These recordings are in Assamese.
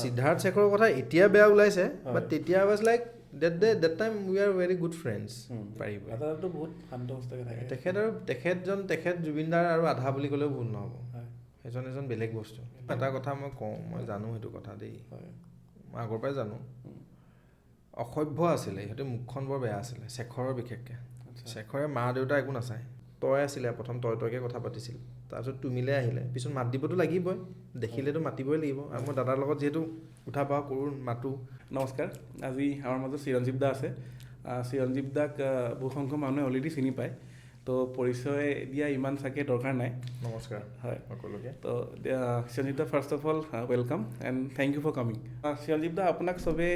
সিদ্ধাৰ্থ শেখৰৰ কথা এতিয়া বেয়া ওলাইছে, বাট তেতিয়া was like that time we are very good friends. পাৰিব দাদাটো বহুত শান্ত সুস্থকে থাকে। তেখেত জুবিন দাৰ আৰু আধা বুলি ক'লেও ভুল নহ'ব। সেইজন এজন বেলেগ বস্তু। এটা কথা মই কওঁ, মই জানো সেইটো কথা দেই, মই আগৰ পৰাই জানো। অসভ্য আছিলে ইহঁতে, মুখখন বৰ বেয়া আছিলে শেখৰৰ বিশেষকৈ। শেখৰে মা দেউতা একো নাচায়, তই আছিলে প্ৰথম, তইকে কথা পাতিছিল, তাৰপিছত তুমিলে আহিলে, পিছত মাত দিবতো লাগিবই, দেখিলেতো মাতিবই লাগিব। আৰু মই দাদাৰ লগত যিহেতু উঠা বহা কৰোঁ, মাতোঁ। নমস্কাৰ, আজি আমাৰ মাজত চিৰঞ্জীৱ দা আছে। চিৰঞ্জীৱ দাক বহুসংখ্যক মানুহে অলৰেডি চিনি পায়, তো পৰিচয় দিয়া ইমান চাগে দৰকাৰ নাই। নমস্কাৰ হয় সকলোকে। তো চিৰঞ্জীৱ দা, first of all welcome and thank you for coming. Chiranjeev দা, আপোনাক চবেই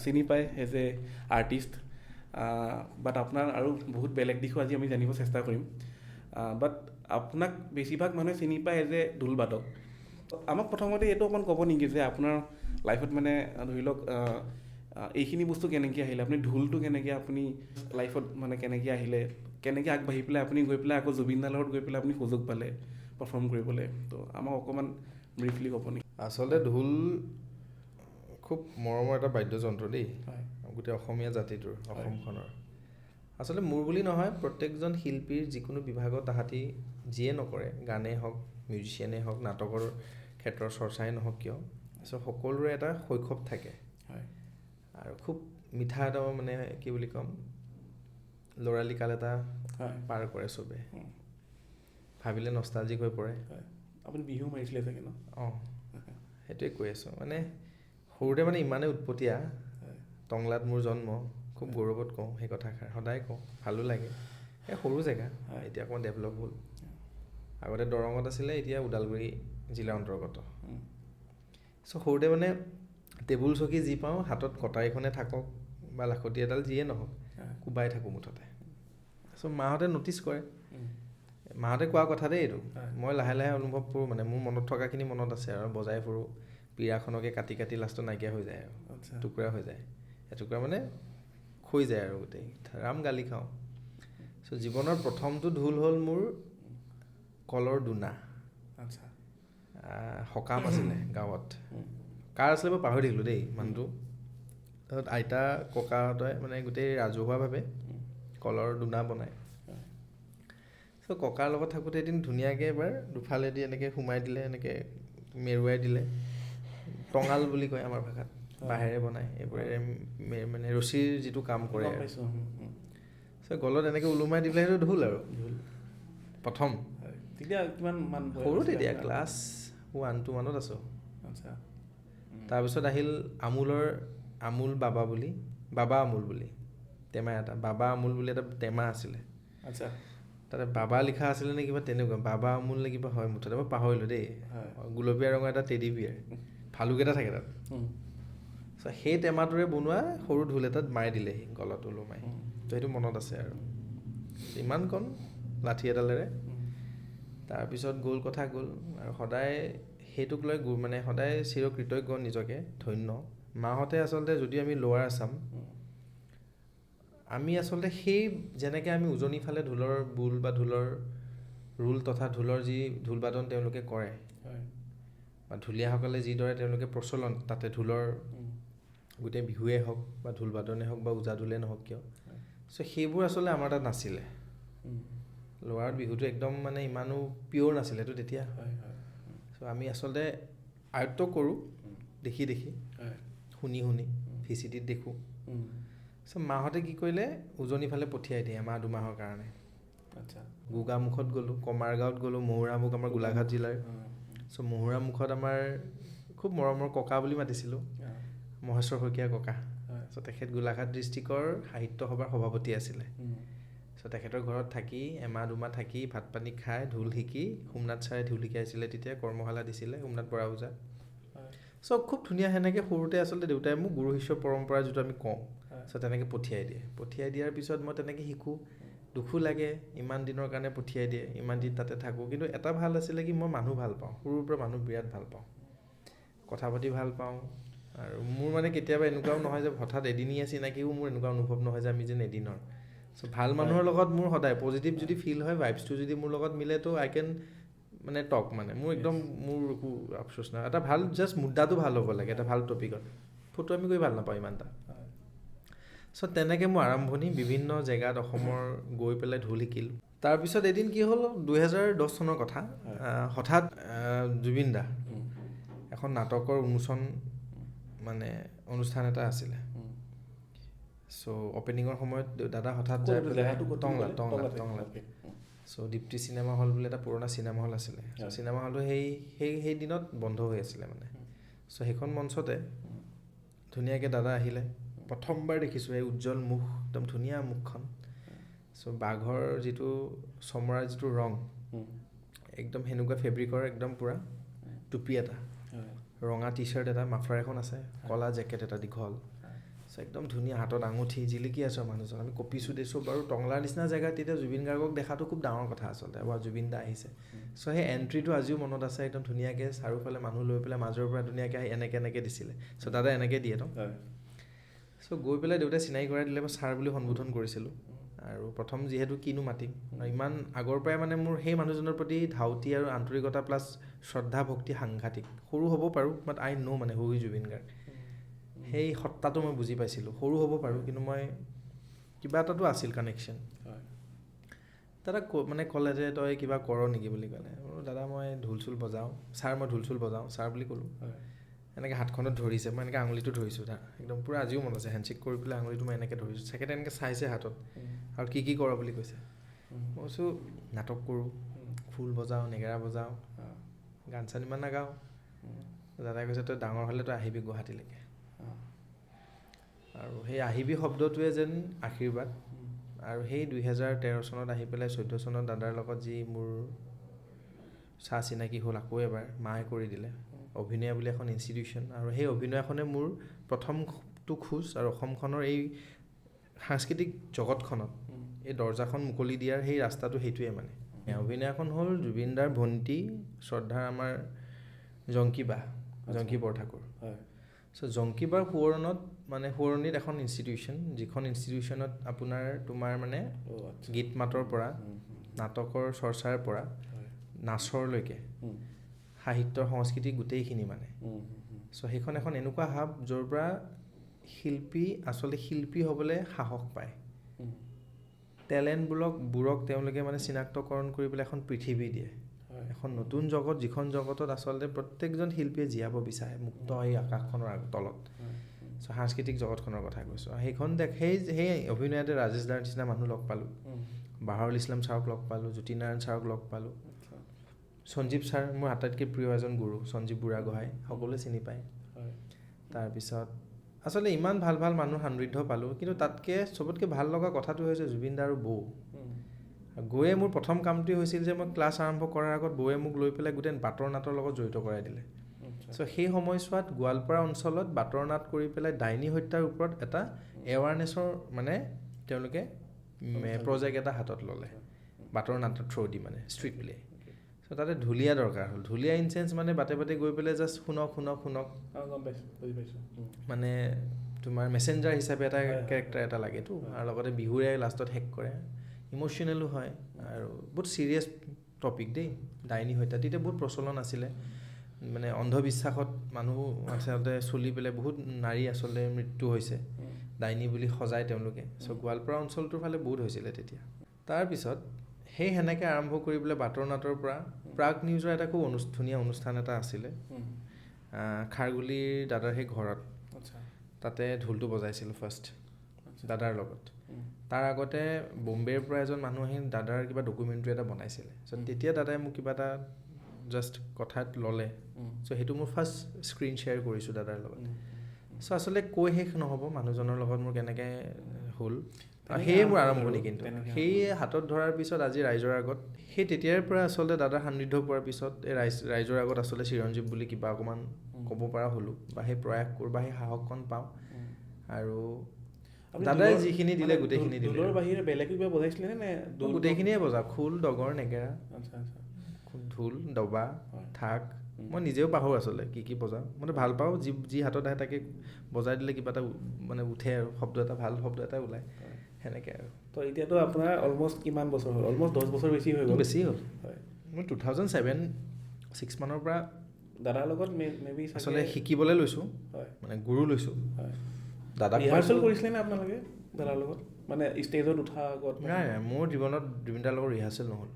চিনি পায় এজ এ আৰ্টিষ্ট, বাট আপোনাৰ আৰু বহুত বেলেগ দিশো আজি আমি জানিব চেষ্টা কৰিম। বাট আপোনাক বেছিভাগ মানুহে চিনি পায় এজ এ ঢোলবাদক। আমাক প্ৰথমতে এইটো অকণ ক'ব নেকি যে আপোনাৰ লাইফত মানে ধৰি লওক এইখিনি বস্তু কেনেকৈ আহিলে, আপুনি ঢোলটো কেনেকৈ আপুনি লাইফত মানে কেনেকৈ আহিলে, কেনেকৈ আগবাঢ়ি পেলাই আপুনি গৈ পেলাই আকৌ জুবিন দাৰ লগত গৈ পেলাই আপুনি সুযোগ পালে পাৰফৰ্ম কৰিবলৈ, তো আমাক অকণমান ব্ৰিফলি ক'ব নেকি? আচলতে ঢোল খুব মৰমৰ এটা বাদ্যযন্ত্ৰ দেই, গোটেই অসমীয়া জাতিটোৰ, অসমখনৰ। আচলতে মোৰ বুলি নহয়, প্ৰত্যেকজন শিল্পীৰ যিকোনো বিভাগত তাহাঁতি যিয়ে নকৰে, গানেই হওক, মিউজিচিয়ানেই হওক, নাটকৰ ক্ষেত্ৰৰ চৰ্চাই নহওক কিয়, সকলোৰে এটা শৈশৱ থাকে। আৰু খুব মিঠা এটা মানে কি বুলি ক'ম, ল'ৰালি কাল এটা পাৰ কৰে চবে, ভাবিলে নষ্টালজিক হৈ পৰে। আপুনি বিহু মাৰিছিলে চাগে ন? অঁ, সেইটোৱে কৈ আছোঁ। মানে সৰুতে মানে ইমানেই উৎপতীয়া, টংলাত মোৰ জন্ম, খুব গৌৰৱত কওঁ সেই কথাষাৰ, সদায় কওঁ, ভালো লাগে। এই সৰু জেগা, এতিয়া অকণমান ডেভেলপ হ'ল। আগতে দৰঙত আছিলে, এতিয়া ওদালগুৰি জিলাৰ অন্তৰ্গত। চ' সৰুতে মানে টেবুল চকী যি পাওঁ, হাতত কটাৰীখনে থাকক বা লাখুটি এডাল যিয়ে নহওক, কোবাই থাকোঁ মুঠতে। চ' মাহঁতে ন'টিছ কৰে, মাহঁতে কোৱা কথা দেই এইটো, মই লাহে লাহে অনুভৱ কৰোঁ, মানে মোৰ মনত থকাখিনি মনত আছে আৰু বজাই ফুৰোঁ, পীৰাখনকে কাটি কাটি লাষ্টত নাইকিয়া হৈ যায় আৰু টুকুৰা হৈ যায়, এটুকুৰা মানে হৈ যায় আৰু গোটেই ৰাম গালি খাওঁ। চ' জীৱনৰ প্ৰথমটো ঢোল হ'ল মোৰ কলৰ দোনা। সকাম আছিলে গাঁৱত, কাৰ আছিলে মই পাহৰি থাকিলোঁ দেই মানুহটো। তাৰপিছত আইতা ককাহঁতে মানে গোটেই ৰাজহুৱাভাৱে কলৰ দোনা বনায়। চ' ককাৰ লগত থাকোঁতে এদিন ধুনীয়াকৈ এবাৰ দুফালেদি এনেকৈ সোমাই দিলে, এনেকৈ মেৰুৱাই দিলে, টঙাল বুলি কয় আমাৰ ভাষাত, বাঁহেৰে বনায় এইবোৰেৰে, মানে ৰছীৰ যিটো কাম কৰে। চ' গলত এনেকৈ ওলোমাই দিলে, সেইটো ঢোল আৰু প্ৰথম। তেতিয়া কিমান মান? সৰু তেতিয়া, ক্লাছ 1-2 মানত আছোঁ। তাৰপিছত আহিল আমুল বাবা আমুল বুলি টেমা এটা, বাবা আমুল বুলি এটা টেমা আছিলে। তাতে বাবা লিখা আছিলে নে কিবা তেনেকুৱা, বাবা আমুল নে কিবা হয় মুঠতে, মই পাহৰিলোঁ দেই। গুলপীয়া ৰঙৰ এটা টেডি বিয়াৰ, ভালুক এটা থাকে তাত। চ' সেই টেমাটোৰে বনোৱা সৰু ঢোল এটাত মাৰি দিলেহি গলত ওলোমাই, তো সেইটো মনত আছে আৰু ইমানকণ লাঠি এডালেৰে। তাৰপিছত গ'ল কথা গ'ল, আৰু সদায় সেইটোক লৈ মানে সদায় চিৰকৃতজ্ঞ, নিজকে ধন্য। মাহঁতে আচলতে যদিও আমি লোৱাৰ আছাম, আমি আচলতে সেই যেনেকৈ আমি উজনি ফালে ঢোলৰ বোল বা ঢোলৰ ৰোল তথা ঢোলৰ যি ঢোলবাদন তেওঁলোকে কৰে, বা ঢুলীয়াসকলে যিদৰে তেওঁলোকে প্ৰচলন তাতে ঢোলৰ গোটেই বিহুৱেই হওক বা ঢোলবাদনেই হওক বা ওজা ঢোলেই নহওক কিয়, চ' সেইবোৰ আচলতে আমাৰ তাত নাছিলে। লোৱাৰত বিহুটো একদম মানে ইমানো পিয়'ৰ নাছিলে সেইটো তেতিয়া। চ' আমি আচলতে আয়ত্ব কৰোঁ দেখি শুনি VCDত দেখোঁ। চ' মাহঁতে কি কৰিলে, উজনি ফালে পঠিয়াই দিয়ে এমাহ 2 মাহৰ কাৰণে। গোগামুখত গ'লোঁ, কমাৰগাঁৱত গ'লোঁ, মহুৰামুখ আমাৰ গোলাঘাট জিলাৰ। চ' মহুৰামুখত আমাৰ খুব মৰমৰ ককা বুলি মাতিছিলোঁ, মহেশ্বৰ শইকীয়া ককা। চ' তেখেত গোলাঘাট ডিষ্ট্ৰিক্টৰ সাহিত্য সভাৰ সভাপতি আছিলে। চ' তেখেতৰ ঘৰত থাকি এমাহ 2 মাহ থাকি ভাত পানী খাই ঢোল শিকি, সোমনাথ ছাৰে ঢোল শিকাইছিলে তেতিয়া, কৰ্মশালা দিছিলে সোমনাথ বৰা ওজা। চ' খুব ধুনীয়া, সেনেকৈ সৰুতে আচলতে দেউতাই মোক গুৰু শিষ্য পৰম্পৰা যিটো আমি কওঁ, চ' তেনেকৈ পঠিয়াই দিয়াৰ পিছত মই তেনেকৈ শিকোঁ। দুখো লাগে, ইমান দিনৰ কাৰণে পঠিয়াই দিয়ে, ইমান দিন তাতে থাকোঁ। কিন্তু এটা ভাল আছিলে কি, মই মানুহ ভাল পাওঁ, সৰুৰ পৰা মানুহ বিৰাট ভাল পাওঁ, কথা পাতি ভাল পাওঁ। আৰু মোৰ মানে কেতিয়াবা এনেকুৱাও নহয় যে হঠাৎ এদিনীয়া চিনাকিও মোৰ এনেকুৱা অনুভৱ নহয় যে আমি যেন এদিনৰ। চ' ভাল মানুহৰ লগত মোৰ সদায় পজিটিভ যদি ফিল হয়, ভাইবছটো যদি মোৰ লগত মিলে, তো আই কেন মানে টক মানে মোৰ একদম মোৰ একো আফচোচ নাই এটা ভাল জাষ্ট মুদ্দাটো ভাল হ'ব লাগে এটা ভাল টপিকত ফটো আমি কৰি ভাল নাপাওঁ ইমান এটা চ' তেনেকৈ মোৰ আৰম্ভণি বিভিন্ন জেগাত অসমৰ গৈ পেলাই ঢোল শিকিলোঁ তাৰপিছত এদিন কি হ'ল 2010 চনৰ কথা হঠাৎ জুবিন দা এখন নাটকৰ উন্মোচন মানে অনুষ্ঠান এটা আছিলে চ' অপেনিঙৰ সময়ত দাদা হঠাৎ যায় পেলাই টংলাত চ' দীপ্তি চিনেমা হল বুলি এটা পুৰণা চিনেমা হল আছিলে চিনেমা হলটো সেই দিনত বন্ধ হৈ আছিলে মানে চ' সেইখন মঞ্চতে ধুনীয়াকৈ দাদা আহিলে প্ৰথমবাৰ দেখিছোঁ এই উজ্জ্বল মুখ একদম ধুনীয়া মুখখন চ' বাঘৰ যিটো চমৰাৰ যিটো ৰং একদম সেনেকুৱা ফেব্ৰিকৰ একদম পূৰা টুপি এটা ৰঙা টি চাৰ্ট এটা মাফলাৰ এখন আছে কলা জেকেট এটা দীঘল চ' একদম ধুনীয়া হাতত আঙুঠি জিলিকি আছোঁ মানুহজন আমি কপিছোঁ দিছোঁ বাৰু টংলাৰ নিচিনা জেগাত তেতিয়া জুবিন গাৰ্গক দেখাটো খুব ডাঙৰ কথা আচলতে বা জুবিন দা আহিছে চ' সেই এণ্ট্ৰিটো আজিও মনত আছে একদম ধুনীয়াকৈ চাৰিওফালে মানুহ লৈ পেলাই মাজৰ পৰা ধুনীয়াকৈ আহি এনেকৈ দিছিলে চ' দাদা এনেকৈ দিয়ে ন চ' গৈ পেলাই দেউতাই চিনাকি কৰাই দিলে মই ছাৰ বুলি সম্বোধন কৰিছিলোঁ আৰু প্ৰথম যিহেতু কিনো মাতিম আৰু ইমান আগৰ পৰাই মানে মোৰ সেই মানুহজনৰ প্ৰতি ধাউতি আৰু আন্তৰিকতা প্লাছ শ্ৰদ্ধা ভক্তি সাংঘাতিক সৰু হ'ব পাৰোঁ বাট আই ন' মানে হু ইজ জুবিন গাৰ্গ সেই সত্তাটো মই বুজি পাইছিলোঁ সৰু হ'ব পাৰোঁ কিন্তু মই কিবা এটাতো আছিল কানেকশ্যন দাদা মানে ক'লে যে তই কিবা কৰ নেকি বুলি ক'লে দাদা মই ঢোল চোল বজাওঁ ছাৰ মই ঢোল চোল বজাওঁ ছাৰ বুলি ক'লোঁ এনেকৈ হাতখনত ধৰিছে মই এনেকৈ আঙুলিটো ধৰিছোঁ তাৰ একদম পূৰা আজিও মনত আছে হেণ্ডশ্বেক কৰি পেলাই আঙুলিটো মই এনেকৈ ধৰিছোঁ চেকেণ্ড এনেকৈ চাইছে হাতত আৰু কি কৰ বুলি কৈছে মই কৈছোঁ নাটক কৰোঁ খোল বজাওঁ নেগেৰা বজাওঁ গান চান ইমান নাগাওঁ দাদাই কৈছে তই ডাঙৰ হ'লে তই আহিবি গুৱাহাটীলৈকে আৰু সেই আহিবি শব্দটোৱে যেন আশীৰ্বাদ আৰু সেই 2013 চনত আহি পেলাই 14 চনত দাদাৰ লগত যি মোৰ চাহ চিনাকি হ'ল আকৌ এবাৰ মায়ে কৰি দিলে অভিনয় বুলি এখন ইনষ্টিটিউশ্যন আৰু সেই অভিনয়খনে মোৰ প্ৰথমটো খোজ আৰু অসমখনৰ এই সাংস্কৃতিক জগতখনত এই দৰ্জাখন মুকলি দিয়াৰ সেই ৰাস্তাটো সেইটোৱে মানে অভিনয়খন হ'ল জুবিন দাৰ ভণ্টি শ্ৰদ্ধাৰ আমাৰ জংকী বৰঠাকুৰ চ' জংকী বাৰ সোঁৱৰণিত এখন ইনষ্টিটিউশ্যন যিখন ইনষ্টিটিউশ্যনত তোমাৰ মানে গীত মাতৰ পৰা নাটকৰ চৰ্চাৰ পৰা নাচৰলৈকে সাহিত্য সংস্কৃতি গোটেইখিনি মানে চ' সেইখন এখন এনেকুৱা হাব য'ৰ পৰা শিল্পী হ'বলৈ সাহস পায় টেলেণ্টবোৰক তেওঁলোকে মানে চিনাক্তকৰণ কৰি পেলাই এখন পৃথিৱী দিয়ে এখন নতুন জগত যিখন জগতত আচলতে প্ৰত্যেকজন শিল্পীয়ে জীয়াব বিচাৰে মুক্ত এই আকাশখনৰ তলত চ' সাংস্কৃতিক জগতখনৰ কথা কৈছোঁ সেইখন সেই অভিনয়তে ৰাজেশ দাৰ নিচিনা মানুহ লগ পালোঁ বাহৰুল ইছলাম ছাৰক লগ পালোঁ জ্যোতিনাৰায়ণ ছাৰক লগ পালোঁ সঞ্জীৱ ছাৰ মোৰ আটাইতকৈ প্ৰিয় এজন গুৰু সঞ্জীৱ বুঢ়াগোহাঁই সকলোৱে চিনি পায় তাৰপিছত আচলতে ইমান ভাল ভাল মানুহ সমৃদ্ধ পালোঁ কিন্তু তাতকৈ চবতকৈ ভাল লগা কথাটো হৈছে জুবিন দা আৰু বৌ গৈয়ে মোৰ প্ৰথম কামটোৱে হৈছিল যে মই ক্লাছ আৰম্ভ কৰাৰ আগত বৌয়ে মোক লৈ পেলাই গোটেই বাটৰ নাটৰ লগত জড়িত কৰাই দিলে চ' সেই সময়ছোৱাত গোৱালপাৰা অঞ্চলত বাটৰ নাট কৰি পেলাই ডাইনী হত্যাৰ ওপৰত এটা এৱাৰনেছৰ মানে তেওঁলোকে প্ৰজেক্ট এটা হাতত ল'লে বাটৰ নাটৰ থ্ৰু দি মানে ষ্ট্ৰীট প্লে চ' তাতে ঢুলীয়া দৰকাৰ হ'ল ঢুলীয়া ইনচেঞ্চ মানে বাটে গৈ পেলাই জাষ্ট শুনক মানে তোমাৰ মেছেঞ্জাৰ হিচাপে এটা কেৰেক্টাৰ এটা লাগেতো আৰু লগতে বিহুৰে লাষ্টত শেষ কৰে ইম'চনেলো হয় আৰু বহুত ছিৰিয়াছ টপিক দেই ডাইনী হত্যা তেতিয়া বহুত প্ৰচলন আছিলে মানে অন্ধবিশ্বাসত মানুহ আচলতে চলি পেলাই বহুত নাৰী আচলতে মৃত্যু হৈছে ডাইনী বুলি সজায় তেওঁলোকে চ' গোৱালপাৰা অঞ্চলটোৰ ফালে বহুত হৈছিলে তেতিয়া তাৰপিছত সেই সেনেকৈ আৰম্ভ কৰি পেলাই বাটৰ নাটৰ পৰা প্ৰাগ নিউজৰ এটা খুব ধুনীয়া অনুষ্ঠান এটা আছিলে খাৰগুলিৰ দাদাৰ সেই ঘৰত তাতে ঢোলটো বজাইছিলোঁ ফাৰ্ষ্ট দাদাৰ লগত তাৰ আগতে বম্বেৰ পৰা এজন মানুহ আহি দাদাৰ কিবা ডকুমেণ্টাৰী এটা বনাইছিলে চ' তেতিয়া দাদাই মোক কিবা এটা জাষ্ট কথাত ল'লে চ' সেইটো মোৰ ফাৰ্ষ্ট স্ক্ৰীণ শ্বেয়াৰ কৰিছোঁ দাদাৰ লগত চ' আচলতে কৈ শেষ নহ'ব মানুহজনৰ লগত মোৰ কেনেকৈ হ'ল সেয়ে মোৰ আৰম্ভণি কিন্তু সেয়ে হাতত ধৰাৰ পিছত আজি ৰাইজৰ আগত সেই তেতিয়াৰ পৰা আচলতে দাদাৰ সান্নিধ্য পোৱাৰ পিছত এই ৰাইজৰ আগত আচলতে চিৰঞ্জীৱ বুলি কিবা অকণমান ক'ব পৰা হ'লোঁ বা সেই প্ৰয়াস কৰোঁ বা সেই সাহসকণ পাওঁ আৰু দাদাই যিখিনি দিলে গোটেইখিনি দিলে ঢোলৰ বাহিৰে বেলেগ কিবা বজাইছিলে নে গোটেইখিনিয়ে বজাওঁ খোল ডগৰ নেগেৰা ঢোল দবা ঢাক মই নিজেও পাহৰোঁ আচলতে কি বজাওঁ মানে ভাল পাওঁ যি হাতত আহে তাকে বজাই দিলে কিবা এটা মানে উঠে আৰু শব্দ এটা ভাল শব্দ এটা ওলায় সেনেকৈ আৰু তো এতিয়াতো আপোনাৰ অলমষ্ট কিমান বছৰ হ'ল অলমষ্ট 10 বছৰ বেছি হৈ গ'ল বেছি হ'ল মই 2007-06 মানৰ পৰা দাদাৰ লগত মে বি আচলতে শিকিবলৈ লৈছোঁ, হয় মানে গুৰু লৈছোঁ। হয় দাদাক ৰিহাৰ্চেল কৰিছিলে নে আপোনালোকে দাদাৰ লগত, মানে ষ্টেজত উঠা আগত? নাই মোৰ জীৱনত জুবিন দাৰ লগত ৰিহাৰ্চেল নহ'ল,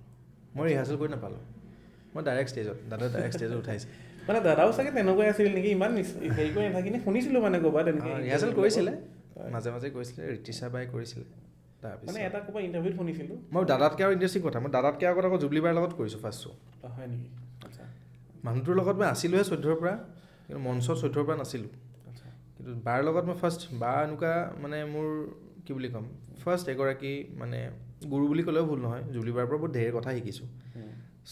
মই ৰিহাৰ্চেল কৰি নাপালোঁ, মই ডাইৰেক্ট ষ্টেজত, দাদাই ডাইৰেক্ট ষ্টেজত উঠাইছে। মানে দাদাও চাগে তেনেকুৱাই আছিল নেকি, ইমান হেৰি কৰি নাথাকিনে শুনিছিলোঁ মানে ক'ৰবাত তেনেকৈ ৰিহাৰ্চেল কৰিছিলে, মাজে মাজে কৰিছিলে, ঋতিশা বাই কৰিছিলে। তাৰপিছত মানে এটা ক'ৰবাত ইণ্টাৰভিউত শুনিছিলোঁ। মই দাদাতকৈ আৰু ইণ্টাৰেষ্টিং কথা, মই দাদাতকৈ আগত আকৌ জুবলি বাৰ লগত কৰিছোঁ ফাৰ্ষ্ট শ্ব'। হয় নেকি? আচ্ছা মানুহটোৰ লগত মই আছিলোঁহে 14ৰ পৰা, কিন্তু মঞ্চত 14ৰ পৰা নাছিলোঁ। আচ্ছা কিন্তু বাৰ লগত মই ফাৰ্ষ্ট, বা এনেকুৱা মানে মোৰ কি বুলি ক'ম, ফাৰ্ষ্ট এগৰাকী মানে গুৰু বুলি ক'লেও ভুল নহয়, জুবলি বাৰ পৰা বহুত ঢেৰ কথা শিকিছোঁ।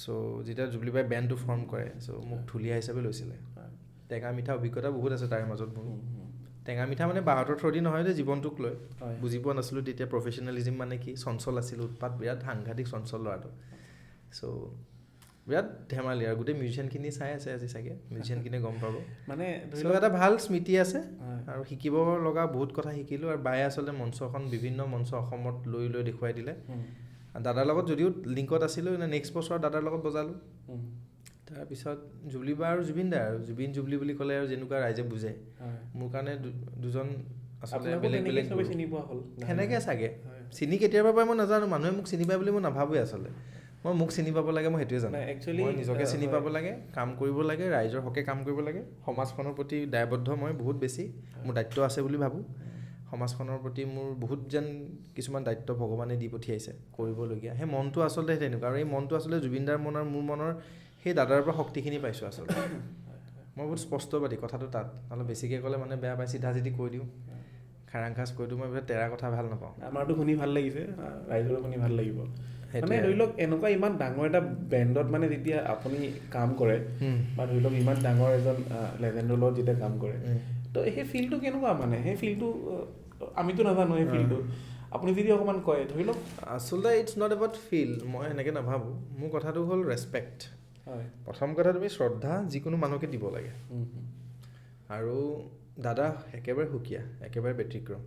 চ' যেতিয়া জুবলি বাই বেণ্ডটো ফৰ্ম কৰে, চ' মোক ঢুলীয়া হিচাপে লৈছিলে। টেঙা মিঠা অভিজ্ঞতা বহুত আছে তাৰে মাজত মোৰ। টেঙা মিঠা মানে বাহঁতৰ থ্ৰদি নহয় যে জীৱনটোক লৈ, বুজি পোৱা নাছিলোঁ তেতিয়া প্ৰফেচনেলিজিম মানে কি, চঞ্চল আছিলোঁ, উৎপাত, বিৰাট সাংঘাতিক চঞ্চল ল'ৰাটো। চ' বিৰাট ধেমালি আৰু গোটেই মিউজিচিয়ানখিনি চাই আছে আজি চাগে, মিউজিচিয়ানখিনিয়ে গম পাব। মানে চ' এটা ভাল স্মৃতি আছে আৰু শিকিব লগা বহুত কথা শিকিলোঁ। আৰু বায়ে আচলতে মঞ্চখন বিভিন্ন মঞ্চ অসমত লৈ লৈ দেখুৱাই দিলে। দাদাৰ লগত যদিও লিংকত আছিলোঁ, নেক্সট বছৰ দাদাৰ লগত বজালোঁ। তাৰপিছত জুবলি বা আৰু জুবিন দা, আৰু জুবিন জুবলি বুলি ক'লে আৰু যেনেকুৱা ৰাইজে বুজে, মোৰ কাৰণে দুজন আচলতে বেলেগ বেলেগ সেনেকৈ চাগে। চিনি কেতিয়াবা পাই মই নাজানো, মানুহে মোক চিনি পায় বুলি মই নাভাবোৱে আচলতে। মই মোক চিনি পাব লাগে মই সেইটোৱে জানো, মই নিজকে চিনি পাব লাগে, কাম কৰিব লাগে, ৰাইজৰ হকে কাম কৰিব লাগে, সমাজখনৰ প্ৰতি দায়বদ্ধ মই বহুত বেছি, মোৰ দায়িত্ব আছে বুলি ভাবোঁ। সমাজখনৰ প্ৰতি মোৰ বহুত যেন কিছুমান দায়িত্ব ভগৱানে দি পঠিয়াইছে কৰিবলগীয়া, সেই মনটো আচলতে তেনেকুৱা। আৰু এই মনটো আচলতে জুবিনদাৰ মন আৰু মোৰ মনৰ সেই দাদাৰ পৰা শক্তিখিনি পাইছোঁ আচলতে। মই বহুত স্পষ্টবাদী কথাটো তাত, অলপ বেছিকৈ ক'লে মানে বেয়া পায়, চিধা চিধি কৈ দিওঁ, খাৰাং খাজ কৈ দিওঁ, মই তেৰা কথা ভাল নাপাওঁ। আমাৰতো শুনি ভাল লাগিছে, ৰাইজৰো শুনি ভাল লাগিব। মানে ধৰি লওক এনেকুৱা ইমান ডাঙৰ এটা বেণ্ডত মানে যেতিয়া আপুনি কাম কৰে, বা ধৰি লওক ইমান ডাঙৰ এজন লেজেণ্ডৰ লগত যেতিয়া কাম কৰে, তো সেই ফিল্ডটো কেনেকুৱা, মানে সেই ফিল্ডটো আমিতো নাজানো সেই ফিল্ডটো, আপুনি যদি অকণমান কয় ধৰি লওক। আচলতে ইটছ নট এবাউট ফিল্ড, মই সেনেকৈ নাভাবোঁ। মোৰ কথাটো হ'ল ৰেচপেক্ট। হয়, প্ৰথম কথা তুমি শ্ৰদ্ধা যিকোনো মানুহকে দিব লাগে। আৰু দাদা একেবাৰে সুকীয়া, একেবাৰে ব্যতিক্ৰম।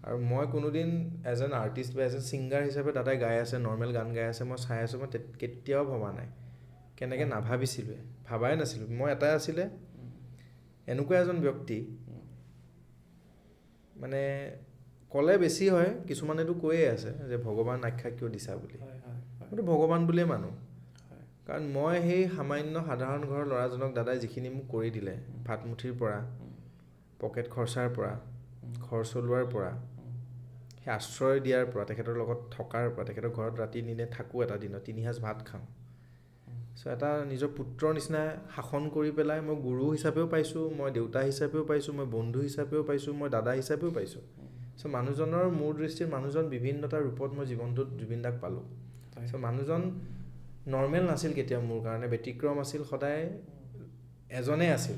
আৰু মই কোনোদিন এজ এন আৰ্টিষ্ট বা এজ এন ছিংগাৰ হিচাপে দাদাই গাই আছে, নৰ্মেল গান গাই আছে, মই চাই আছোঁ, মই কেতিয়াও ভবা নাই, কেনেকৈ নাভাবিছিলোঁৱে, ভাবাই নাছিলোঁ। মই এটাই আছিলে, এনেকুৱা এজন ব্যক্তি, মানে ক'লে বেছি হয়, কিছুমানেতো কৈয়ে আছে যে ভগৱান আখ্যা কিয় দিছা বুলি, মইতো ভগৱান বুলিয়ে মানো। কাৰণ মই সেই সামান্য সাধাৰণ ঘৰৰ ল'ৰাজনক দাদাই যিখিনি মোক কৰি দিলে, ভাতমুঠিৰ পৰা, পকেট খৰচাৰ পৰা, ঘৰ চলোৱাৰ পৰা, সেই আশ্ৰয় দিয়াৰ পৰা, তেখেতৰ লগত থকাৰ পৰা, তেখেতৰ ঘৰত ৰাতি নিনে থাকোঁ, এটা দিনত 3 সাঁজ ভাত খাওঁ। চ' এটা নিজৰ পুত্ৰৰ নিচিনা শাসন কৰি পেলাই মই গুৰু হিচাপেও পাইছোঁ, মই দেউতা হিচাপেও পাইছোঁ, মই বন্ধু হিচাপেও পাইছোঁ, মই দাদা হিচাপেও পাইছোঁ। চ' মানুহজনৰ মোৰ দৃষ্টিত মানুহজন বিভিন্নটা ৰূপত মই জীৱনটোত জুবিন দাক পালোঁ। চ' মানুহজন নৰ্মেল নাছিল কেতিয়াও মোৰ কাৰণে, ব্যতিক্ৰম আছিল, সদায় এজনেই আছিল।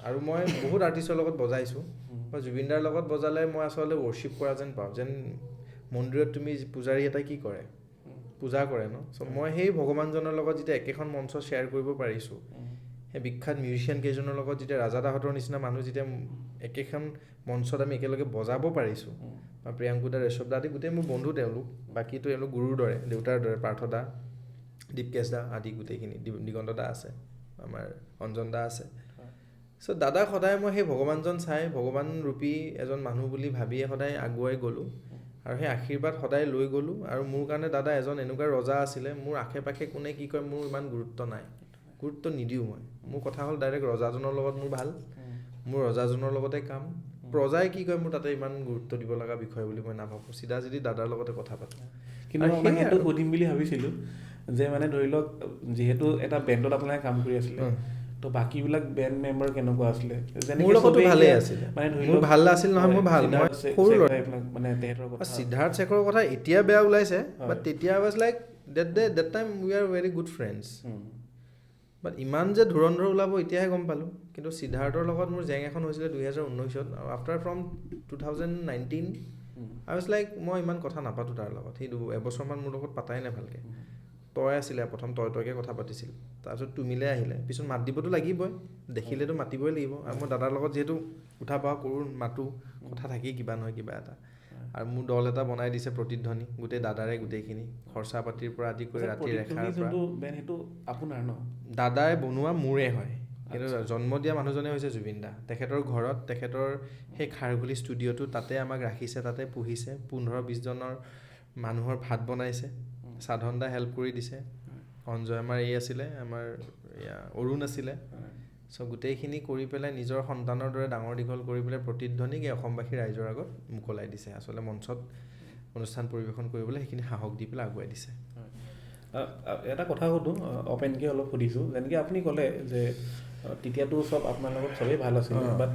আৰু মই বহুত আৰ্টিষ্টৰ লগত বজাইছোঁ, মই জুবিনদাৰ লগত বজালে মই আচলতে ৱৰ্শ্বিপ কৰা যেন পাওঁ, যেন মন্দিৰত তুমি পূজাৰী এটাই কি কৰে, পূজা কৰে ন। চ' মই সেই ভগৱানজনৰ লগত যেতিয়া একেখন মঞ্চ শ্বেয়াৰ কৰিব পাৰিছোঁ, সেই বিখ্যাত মিউজিচিয়ান কেইজনৰ লগত যেতিয়া ৰাজাদাহঁতৰ নিচিনা মানুহ যেতিয়া একেখন মঞ্চত আমি একেলগে বজাব পাৰিছোঁ, বা প্ৰিয়াংকু দা, ৰেশৱ দা আদি গোটেই মোৰ বন্ধু তেওঁলোক, বাকীতো এওঁলোক গুৰুৰ দৰে, দেউতাৰ দৰে, পাৰ্থ দা, দীপকেশ দা আদি গোটেইখিনি, দিগন্ত দা আছে, আমাৰ অঞ্জন দা আছে। চ' দাদাক সদায় মই সেই ভগৱানজন চাই, ভগৱান ৰূপী এজন মানুহ বুলি ভাবিয়ে সদায় আগুৱাই গ'লোঁ, আৰু সেই আশীৰ্বাদ সদায় লৈ গ'লোঁ। আৰু মোৰ কাৰণে দাদা এজন এনেকুৱা ৰজা আছিলে, মোৰ আশে পাশে কোনে কি কয় মোৰ ইমান গুৰুত্ব নাই, গুৰুত্ব নিদিওঁ মই। মোৰ কথা হ'ল ডাইৰেক্ট ৰজাজনৰ লগত মোৰ ভাল, মোৰ ৰজাজনৰ লগতে কাম, প্ৰজাই কি কয় মোৰ তাতে ইমান গুৰুত্ব দিব লগা বিষয় বুলি মই নাভাবোঁ, চিধা চিধি দাদাৰ লগতে কথা পাতোঁ। কিন্তু মই সেইটো সুধিম বুলি ভাবিছিলোঁ যে মানে ধৰি লওক যিহেতু এটা বেণ্ডত আপোনালোকে কাম কৰি আছিলে, তো বাকীবিলাক বেণ্ড মেম্বাৰ কেনেকুৱা আছিলে? মোৰ লগতো ভালেই আছিলে, মানে ধৰি মোৰ লওক ভাল আছিল নহয়, মই ভাল, মই সৰু ল'ৰা, মানে তেহেঁতৰ কথা, সিদ্ধাৰ্থ শেখৰৰ কথা এতিয়া বেয়া ওলাইছে, বাট তেতিয়া was like that time we are very good friends. But ইমান যে ধুৰন্ধৰ ওলাব এতিয়াহে গম পালোঁ। কিন্তু সিদ্ধাৰ্থৰ লগত মোৰ জেং এখন হৈছিলে 2019-ত, আৰু after from 2019 I was like মই ইমান কথা নাপাতোঁ তাৰ লগত, সি এবছৰমান মোৰ লগত পাতাই নাই ভালকৈ। তই আছিলে প্ৰথম, তইকে কথা পাতিছিল, তাৰপিছত তুমিলে আহিলে, পিছত মাত দিবতো লাগিবই, দেখিলেতো মাতিবই লাগিব। আৰু মই দাদাৰ লগত যিহেতু উঠা বহা কৰোঁ, মাতোঁ, কথা থাকেই কিবা নহয় কিবা এটা। আৰু মোৰ দল এটা বনাই দিছে প্ৰতিধ্বনি, গোটেই দাদাৰে গোটেইখিনি খৰচা পাতিৰ পৰা আদি কৰি ৰাতি ৰেখাৰ পৰা। সেইটো আপোনাৰ ন? দাদাই বনোৱা মোৰে হয়, কিন্তু জন্ম দিয়া মানুহজনে হৈছে জুবিন দা। তেখেতৰ ঘৰত তেখেতৰ সেই খাৰঘুলি ষ্টুডিঅ'টো তাতে আমাক ৰাখিছে, তাতে পুহিছে, 15-20 জনৰ মানুহৰ ভাত বনাইছে, সাধন দা হেল্প কৰি দিছে, অঞ্জয় আমাৰ এই আছিলে, আমাৰ অৰুণ আছিলে। চ' গোটেইখিনি কৰি পেলাই নিজৰ সন্তানৰ দৰে ডাঙৰ দীঘল কৰি পেলাই প্ৰতিধ্বনিক এই অসমবাসী ৰাইজৰ আগত মোকলাই দিছে। আচলতে মঞ্চত অনুষ্ঠান পৰিৱেশন কৰিবলৈ সেইখিনি সাহস দি পেলাই আগুৱাই দিছে। এটা কথা সুধোঁ, অপেনকৈ অলপ সুধিছোঁ, যেনেকৈ আপুনি ক'লে যে তেতিয়াতো চব আপোনাৰ লগত চবেই ভাল আছিল, বাট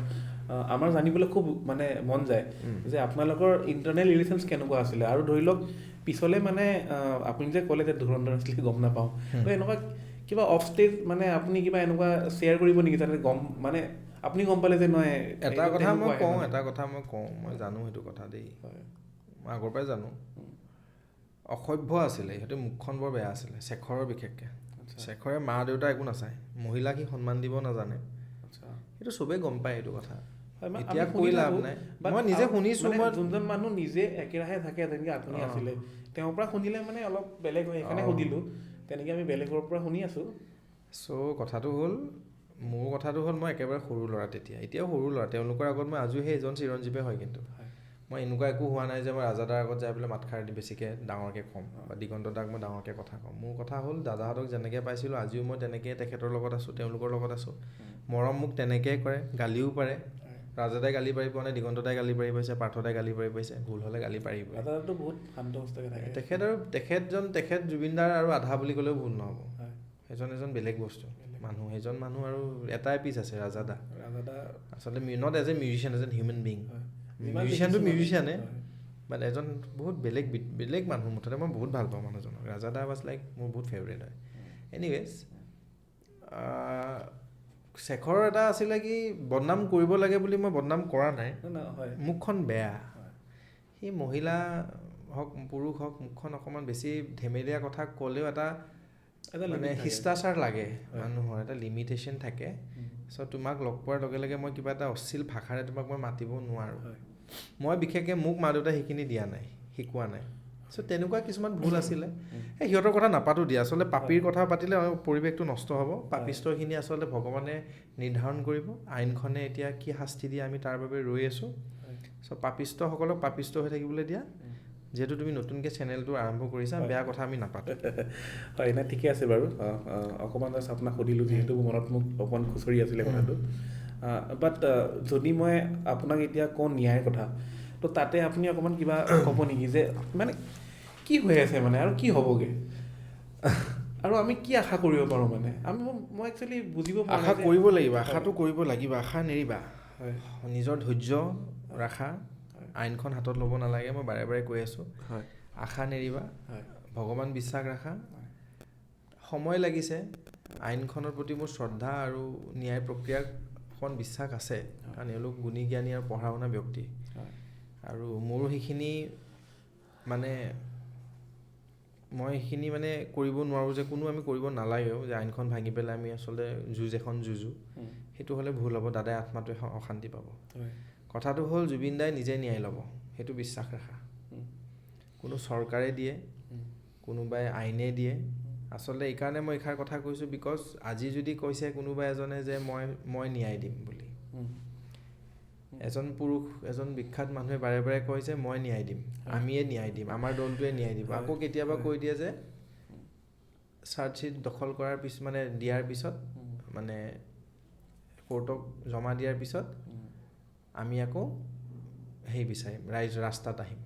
আমাৰ জানিবলৈ খুব মানে মন যায় যে আপোনালোকৰ ইণ্টাৰনেল ৰিলেশ্যনছ কেনেকুৱা আছিলে, আৰু ধৰি লওক পিছলৈ মানে আপুনি যে ক'লে যে ধুৰন্ধৰ আছিলে গম নাপাওঁ, তো এনেকুৱা কিবা অফ ষ্টেজ মানে আপুনি কিবা এনেকুৱা শ্বেয়াৰ কৰিব নেকি যাতে গম মানে আপুনি গম পালে যে নহয়? এটা কথা মই কওঁ, মই জানো সেইটো কথা দেই, মই আগৰ পৰাই জানো। অসভ্য আছিলে সিহঁতে, মুখখন বৰ বেয়া আছিলে, শেখৰৰ বিশেষকৈ। শেখৰে মা দেউতা একো নাচায়, মহিলাক সি সন্মান দিব নাজানে, সেইটো চবেই গম পায় এইটো কথা। এতিয়া কৈ লাভ নাই, মই নিজে শুনিছোঁ। মই যোনজন মানুহ নিজে একেৰাহে থাকে যেনেকৈ আপুনি আছিলে, তেওঁৰ পৰা শুনিলে মানে অলপ বেলেগ হয়, সেইকাৰণে সুধিলোঁ। তেনেকৈ আমি বেলেগৰ পৰা শুনি আছোঁ। চ' কথাটো হ'ল মই একেবাৰে সৰু ল'ৰা তেতিয়া, এতিয়াও সৰু ল'ৰা তেওঁলোকৰ আগত। মই আজিও সেই এজন চিৰঞ্জীৱে হয়, কিন্তু মই এনেকুৱা একো হোৱা নাই যে মই ৰাজাদাৰ আগত যাই পেলাই মাতষাৰ দি বেছিকৈ ডাঙৰকৈ ক'ম বা দিগন্ত দাক মই ডাঙৰকৈ কথা ক'ম। মোৰ কথা হ'ল দাদাহঁতক যেনেকৈ পাইছিলোঁ আজিও মই তেনেকৈ তেখেতৰ লগত আছোঁ, তেওঁলোকৰ লগত আছোঁ। মৰম মোক তেনেকৈয়ে কৰে, গালিও পাৰে। ৰাজাদাই গালি পাৰি পোৱা নাই, দিগন্তদাই গালি পাৰি পাইছে, পাৰ্থদাই গালি পাৰি পাইছে, ভুল হ'লে গালি পাৰিব। দাদাটো বহুত শান্ত সুস্থকৈ থাকে। তেখেত জুবিনদাৰ আৰু আধা বুলি ক'লেও ভুল নহ'ব। এজন বেলেগ বস্তু মানুহ, সেইজন মানুহ আৰু এটাই পিচ আছে ৰাজাদা। আচলতে not as a musician, as a human being. মিউজিচিয়ানটো মিউজিচিয়ানে, বাট এজন বহুত বেলেগ মানুহ। মুঠতে মই বহুত ভাল পাওঁ মানুহজনক। ৰাজাদা ৱাজ লাইক মোৰ বহুত ফেভৰেট হয়। এনিৱেজ, শেখৰৰ এটা আছিলে কি বদনাম কৰিব লাগে বুলি মই বদনাম কৰা নাই, মুখখন বেয়া। সি মহিলা হওক পুৰুষ হওক, মুখখন অকণমান বেছি ধেমেলীয়া কথা ক'লেও এটা মানে শিষ্টাচাৰ লাগে মানুহৰ, এটা লিমিটেশ্যন থাকে। চ' তোমাক লগ পোৱাৰ লগে লগে মই কিবা এটা অশ্লীল ভাষাৰে তোমাক মই মাতিব নোৱাৰোঁ। মই বিশেষকৈ মোক মা দেউতাই সেইখিনি দিয়া নাই, শিকোৱা নাই। চ' তেনেকুৱা কিছুমান ভুল আছিলে। সিহঁতৰ কথা নাপাতো দিয়া, আচলতে পাপীৰ কথা পাতিলে পৰিৱেশটো নষ্ট হ'ব। পাপিষ্টখিনি আচলতে ভগৱানে নিৰ্ধাৰণ কৰিব, আইনখনে এতিয়া কি শাস্তি দিয়ে আমি তাৰ বাবে ৰৈ আছোঁ। চ' পাপিষ্টসকলক পাপিষ্ট হৈ থাকিবলৈ দিয়া। যিহেতু তুমি নতুনকৈ চেনেলটো আৰম্ভ কৰিছা, বেয়া কথা আমি নাপাতো। হয়, নাই ঠিকে আছে বাৰু। অকণমান জাষ্ট আপোনাক সুধিলোঁ যিহেতু মনত মোক অকণমান খুচৰি আছিলে কথাটো। বাট যদি মই আপোনাক এতিয়া কওঁ ন্যায়ৰ কথা, তো তাতে আপুনি অকণমান কিবা ক'ব নেকি যে মানে কি হৈ আছে মানে, আৰু কি হ'বগৈ, আৰু আমি কি আশা কৰিব পাৰোঁ? মানে মই একচুৱেলি বুজিব পৰা নাই। আশা কৰিব লাগিব, আশাটো কৰিব লাগিব, আশা নেৰিবা। নিজৰ ধৈৰ্য ৰাখা, আইনখন হাতত ল'ব নালাগে, মই বাৰে বাৰে কৈ আছোঁ। আশা নেৰিবা, ভগৱান বিশ্বাস ৰাখা। সময় লাগিছে, আইনখনৰ প্ৰতি মোৰ শ্ৰদ্ধা আৰু ন্যায় প্ৰক্ৰিয়াক অকণ বিশ্বাস আছে, কাৰণ এওঁলোক গুণী জ্ঞানী আৰু পঢ়া শুনা ব্যক্তি। আৰু মোৰো সেইখিনি মানে মই সেইখিনি মানে কৰিব নোৱাৰোঁ যে কোনো আমি কৰিব নালাগেও যে আইনখন ভাঙি পেলাই আমি আচলতে যুঁজ এখন যুঁজোঁ, সেইটো হ'লে ভুল হ'ব। দাদাই আত্মাটোৱে অশান্তি পাব। কথাটো হ'ল জুবিন দাই নিজে ন্যায় ল'ব, সেইটো বিশ্বাস ৰাখা। কোনো চৰকাৰে দিয়ে, কোনোবাই আইনে দিয়ে। আচলতে এইকাৰণে মই এইষাৰ কথা কৈছোঁ, বিকজ আজি যদি কৈছে কোনোবা এজনে যে মই ন্যায় দিম বুলি, এজন পুৰুষ, এজন বিখ্যাত মানুহে বাৰে বাৰে কয় যে মই ন্যায় দিম, আমিয়ে ন্যায় দিম, আমাৰ দলটোৱে ন্যায় দিব। আকৌ কেতিয়াবা কৈ দিয়ে যে চাৰ্জশ্বীট দখল কৰাৰ মানে দিয়াৰ পিছত, মানে কোৰ্টক জমা দিয়াৰ পিছত আমি আকৌ বিচাৰিম, ৰাস্তাত আহিম।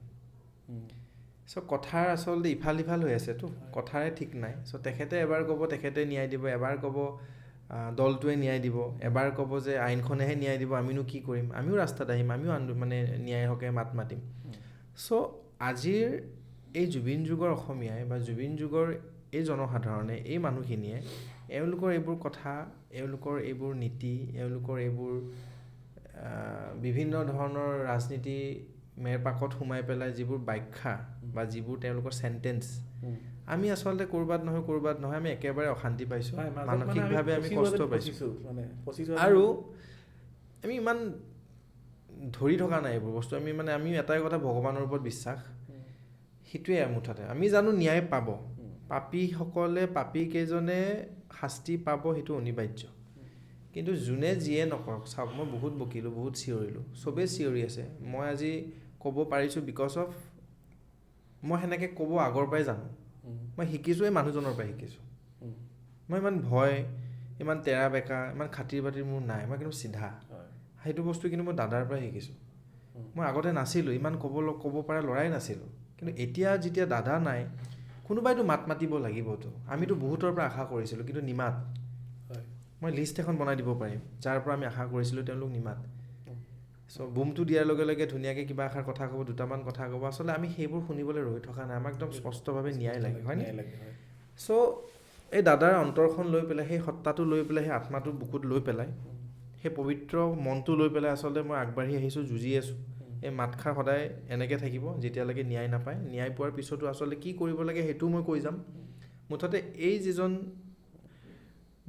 চ' কথাৰ আচলতে ইফাল সিফাল হৈ আছেতো, কথাৰে ঠিক নাই। চ' তেখেতে এবাৰ ক'ব তেখেতে ন্যায় দিব, এবাৰ ক'ব দলটোৱে ন্যায় দিব, এবাৰ ক'ব যে আইনখনেহে ন্যায় দিব, আমিনো কি কৰিম, আমিও ৰাস্তাত আহিম, আমিও মানে ন্যায়ৰ হকে মাত মাতিম। চ' আজিৰ এই জুবিন যুগৰ অসমীয়াই বা জুবিন যুগৰ এই জনসাধাৰণে, এই মানুহখিনিয়ে এওঁলোকৰ এইবোৰ কথা, এওঁলোকৰ এইবোৰ নীতি, এওঁলোকৰ এইবোৰ বিভিন্ন ধৰণৰ ৰাজনীতি মেৰপাকত সোমাই পেলাই যিবোৰ ব্যাখ্যা বা যিবোৰ তেওঁলোকৰ চেণ্টেন্স, আমি আচলতে ক'ৰবাত নহয় আমি একেবাৰে অশান্তি পাইছোঁ, মানসিকভাৱে আমি কষ্ট পাইছোঁ। আৰু আমি ইমান ধৰি থকা নাই এইবোৰ বস্তু আমি এটাই কথা ভগৱানৰ ওপৰত বিশ্বাস সেইটোৱে মুঠতে আমি জানো ন্যায় পাব পাপীসকলে পাপীকেইজনে শাস্তি পাব সেইটো অনিবাৰ্য কিন্তু যোনে যিয়ে নকৰক চাওক মই বহুত বকিলোঁ বহুত চিঞৰিলোঁ চবেই চিঞৰি আছে মই আজি ক'ব পাৰিছোঁ বিকজ অফ মই সেনেকৈ ক'ব আগৰ পৰাই জানো মই শিকিছোঁ এই মানুহজনৰ পৰাই শিকিছোঁ মই ইমান ভয় ইমান তেৰা বেকা ইমান খাতিৰ বাতিৰ মোৰ নাই মই কিন্তু চিধা সেইটো বস্তু কিন্তু মই দাদাৰ পৰাই শিকিছোঁ মই আগতে নাছিলোঁ ইমান ক'ব পৰা ল'ৰাই নাছিলোঁ কিন্তু এতিয়া যেতিয়া দাদা নাই কোনোবাইতো মাত মাতিব লাগিবতো আমিতো বহুতৰ পৰা আশা কৰিছিলোঁ কিন্তু নিমাত মই লিষ্ট এখন বনাই দিব পাৰিম যাৰ পৰা আমি আশা কৰিছিলোঁ তেওঁলোক নিমাত চ' বুমটো দিয়াৰ লগে লগে ধুনীয়াকৈ কিবা এষাৰ কথা ক'ব দুটামান কথা ক'ব আচলতে আমি সেইবোৰ শুনিবলৈ ৰৈ থকা নাই আমাক একদম স্পষ্টভাৱে ন্যায় লাগে হয়নে চ' এই দাদাৰ অন্তৰখন লৈ পেলাই সেই সত্তাটো লৈ পেলাই সেই আত্মাটো বুকুত লৈ পেলাই সেই পবিত্ৰ মনটো লৈ পেলাই আচলতে মই আগবাঢ়ি আহিছোঁ যুঁজি আছোঁ এই মাতষাৰ সদায় এনেকৈ থাকিব যেতিয়ালৈকে ন্যায় নাপায় ন্যায় পোৱাৰ পিছতো আচলতে কি কৰিব লাগে সেইটোও মই কৈ যাম মুঠতে এই যিজন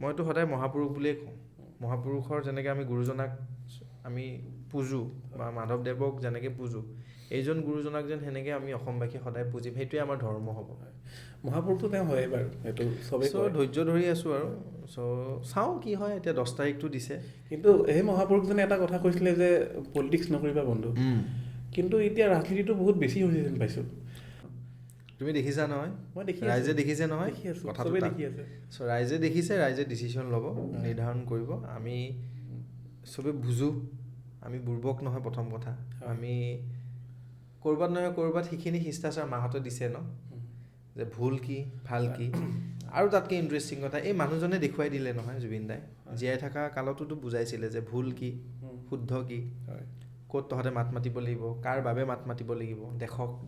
মইতো সদায় মহাপুৰুষ বুলিয়ে কওঁ মহাপুৰুষৰ যেনেকৈ আমি গুৰুজনাক আমি পূজোঁ বা মাধৱদেৱক যেনেকৈ পূজোঁ এইজন গুৰুজনাক যেন সেনেকৈ আমি অসমবাসী সদায় পুজিম সেইটোৱে আমাৰ ধৰ্ম হ'ব মহাপুৰুষটো তেওঁ হয় বাৰু সেইটো চবেই চ' ধৈৰ্য ধৰি আছোঁ আৰু চ' চাওঁ কি হয় এতিয়া 10 তাৰিখটো দিছে কিন্তু সেই মহাপুৰুষজনে এটা কথা কৈছিলে যে পলিটিক্স নকৰিবা বন্ধু কিন্তু এতিয়া ৰাজনীতিটো বহুত বেছি হৈছে যেন পাইছোঁ তুমি দেখিছা নহয় মই দেখি ৰাইজে দেখিছে নহয় দেখি আছোঁ কথাটো চবেই দেখি আছে চ' ৰাইজে দেখিছে ৰাইজে ডিচিশ্যন ল'ব নিৰ্ধাৰণ কৰিব আমি চবেই বুজোঁ আমি বুৰ্বক নহয় প্ৰথম কথা আমি ক'ৰবাত নহয় ক'ৰবাত সেইখিনি শিষ্টাচাৰ মাহঁতে দিছে ন যে ভুল কি ভাল কি আৰু তাতকৈ ইণ্টাৰেষ্টিং কথা এই মানুহজনে দেখুৱাই দিলে নহয় জুবিন দাই জীয়াই থকা কালতোতো বুজাইছিলে যে ভুল কি শুদ্ধ কি ক'ত তহঁতে মাত মাতিব লাগিব কাৰ বাবে মাত মাতিব লাগিব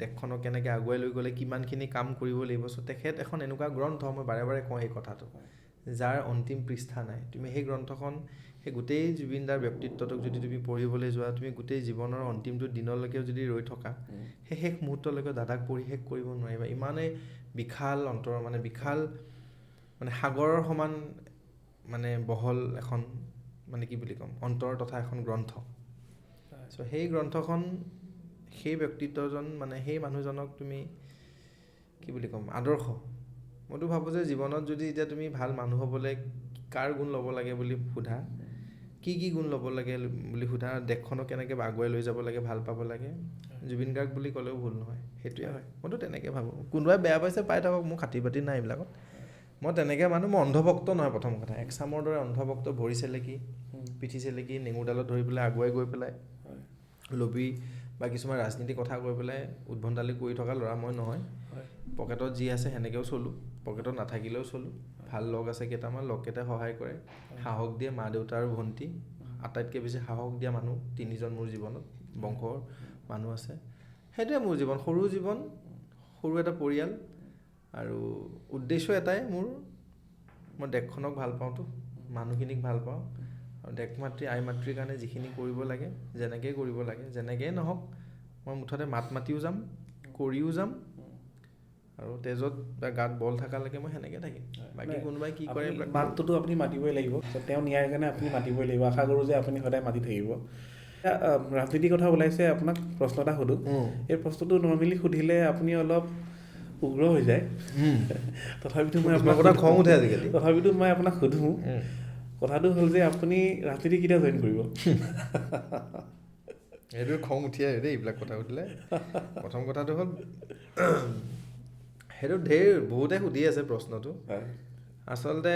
দেশখনক কেনেকৈ আগুৱাই লৈ গ'লে কিমানখিনি কাম কৰিব লাগিব চ' তেখেত এখন এনেকুৱা গ্ৰন্থ মই বাৰে বাৰে কওঁ এই কথাটো যাৰ অন্তিম পৃষ্ঠা নাই তুমি সেই গ্ৰন্থখন সেই গোটেই জুবিনদাৰ ব্যক্তিত্বটোক যদি তুমি পঢ়িবলৈ যোৱা তুমি গোটেই জীৱনৰ অন্তিমটো দিনলৈকেও যদি ৰৈ থকা সেই শেষ মুহূৰ্তলৈকে দাদাক পঢ়ি শেষ কৰিব নোৱাৰিবা ইমানেই বিশাল অন্তৰ বিশাল সাগৰৰ সমান বহল এখন কি বুলি ক'ম অন্তৰ তথা এখন গ্ৰন্থ চ' সেই গ্ৰন্থখন সেই ব্যক্তিত্বজন সেই মানুহজনক তুমি কি বুলি ক'ম আদৰ্শ মইতো ভাবোঁ যে জীৱনত যদি এতিয়া তুমি ভাল মানুহ হ'বলৈ কাৰ গুণ ল'ব লাগে বুলি সোধা কি গুণ ল'ব লাগে বুলি সোধা দেশখনক কেনেকৈ আগুৱাই লৈ যাব লাগে ভাল পাব লাগে জুবিন গাৰ্গ বুলি ক'লেও ভুল নহয় সেইটোৱে হয় মইতো তেনেকৈ ভাবোঁ কোনোবাই বেয়া পাইছে পাই থাকক মোৰ খাতি বাতি নাই এইবিলাকত মই তেনেকৈ মানুহ মই অন্ধভক্ত নহয় প্ৰথম কথা একচামৰ দৰে অন্ধভক্ত ভৰি চেলেকি পিঠি চেলেকি নেঙুৰডালত ধৰি পেলাই আগুৱাই গৈ পেলাই লবি বা কিছুমান ৰাজনীতিৰ কথা কৈ পেলাই উদ্ভণ্ডালি কৰি থকা ল'ৰা মই নহয় পকেটত যি আছে সেনেকৈও চলোঁ পকেটত নাথাকিলেও চলোঁ ভাল লগ আছে কেইটামান লগকেইটাই সহায় কৰে সাহস দিয়ে মা দেউতা আৰু ভণ্টি আটাইতকৈ বেছি সাহস দিয়া মানুহ 3জন মোৰ জীৱনত বংশৰ মানুহ আছে সেইটোৱে মোৰ জীৱন সৰু এটা পৰিয়াল আৰু উদ্দেশ্য এটাই মোৰ মই দেশখনক ভাল পাওঁতো মানুহখিনিক ভাল পাওঁ আৰু দেশ মাতৃ আই মাতৃৰ কাৰণে যিখিনি কৰিব লাগে যেনেকৈ কৰিব লাগে যেনেকৈয়ে নহওক মই মুঠতে মাত মাতিও যাম কৰিও যাম আৰু তেজত বা গাত বল থকালৈকে মই সেনেকৈ থাকিম বাকী কোনোবাই কি কৰে মাতটোতো আপুনি মাতিবই লাগিব তেওঁ ন্যায়ৰ কাৰণে আপুনি মাতিবই লাগিব আশা কৰোঁ যে আপুনি সদায় মাতি থাকিব ৰাজনীতিৰ কথা ওলাইছে আপোনাক প্ৰশ্ন এটা সোধোঁ এই প্ৰশ্নটো নৰ্মেলি সুধিলে আপুনি অলপ উগ্ৰ হৈ যায় তথাপিতো মই আপোনাক কথা খং উঠে আজিকালি তথাপিতো মই আপোনাক সোধোঁ কথাটো হ'ল যে আপুনি ৰাজনীতি কেতিয়া জইন কৰিব সেইটো খং উঠি আহে দেই এইবিলাক কথা সুধিলে প্ৰথম কথাটো হ'ল সেইটো বহুতে সুধি আছে প্ৰশ্নটো আচলতে